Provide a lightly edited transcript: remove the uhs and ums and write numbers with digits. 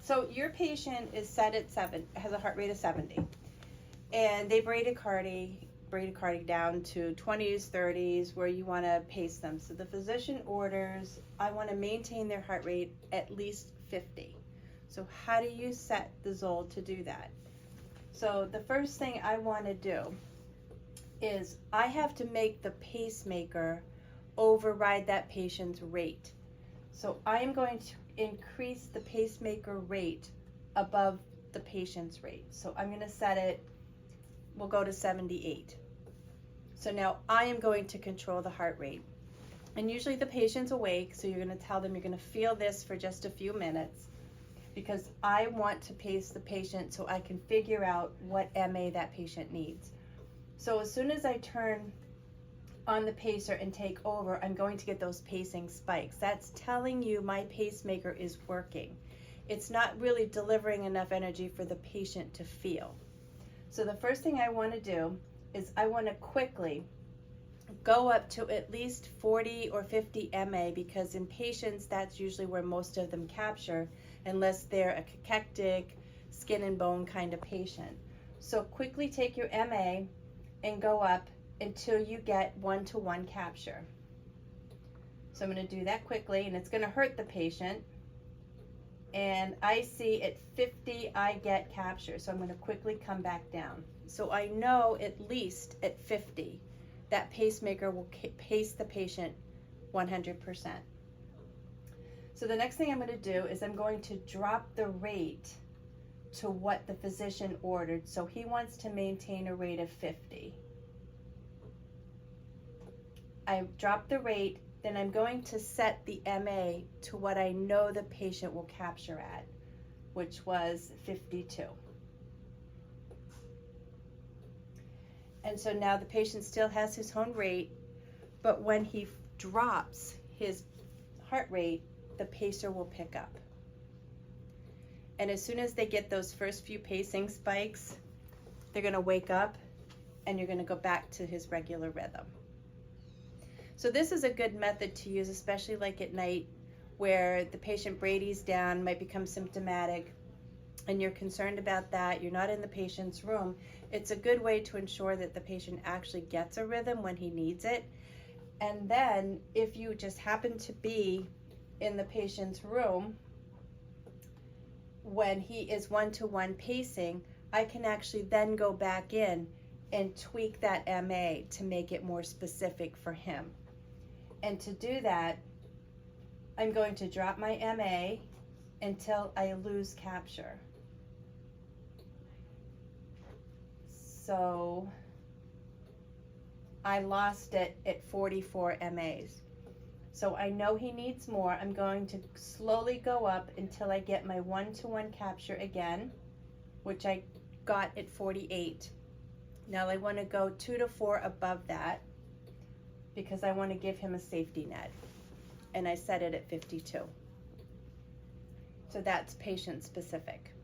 So your patient is set at has a heart rate of 70, and they bradycardia down to 20s, 30s, where you want to pace them. So the physician orders, I want to maintain their heart rate at least 50. So how do you set the Zoll to do that? So the first thing I want to do is I have to make the pacemaker override that patient's rate. So I am going to increase the pacemaker rate above the patient's rate. So I'm going to set it, we'll go to 78. So now I am going to control the heart rate. And usually the patient's awake, so you're going to tell them you're going to feel this for just a few minutes, because I want to pace the patient so I can figure out what MA that patient needs. So as soon as I turn on the pacer and take over, I'm going to get those pacing spikes. That's telling you my pacemaker is working. It's not really delivering enough energy for the patient to feel. So the first thing I want to do is I want to quickly go up to at least 40 or 50 MA, because in patients that's usually where most of them capture, unless they're a cachectic, skin and bone kind of patient. So quickly take your MA and go up until you get 1-to-1 capture. So I'm going to do that quickly, and it's going to hurt the patient. And I see at 50 I get capture, so I'm going to quickly come back down. So I know at least at 50 that pacemaker will pace the patient 100%. So the next thing I'm going to do is I'm going to drop the rate to what the physician ordered. So he wants to maintain a rate of 50. I drop the rate, then I'm going to set the MA to what I know the patient will capture at, which was 52. And so now the patient still has his own rate, but when he drops his heart rate, the pacer will pick up. And as soon as they get those first few pacing spikes, they're going to wake up and you're going to go back to his regular rhythm. So this is a good method to use, especially like at night where the patient brady's down, might become symptomatic, and you're concerned about that, you're not in the patient's room. It's a good way to ensure that the patient actually gets a rhythm when he needs it. And then if you just happen to be in the patient's room when he is 1-to-1 pacing, I can actually then go back in and tweak that MA to make it more specific for him. And to do that, I'm going to drop my MA until I lose capture. So I lost it at 44 MAs. So I know he needs more. I'm going to slowly go up until I get my 1-to-1 capture again, which I got at 48. Now I want to go 2 to 4 above that because I want to give him a safety net. And I set it at 52. So that's patient specific.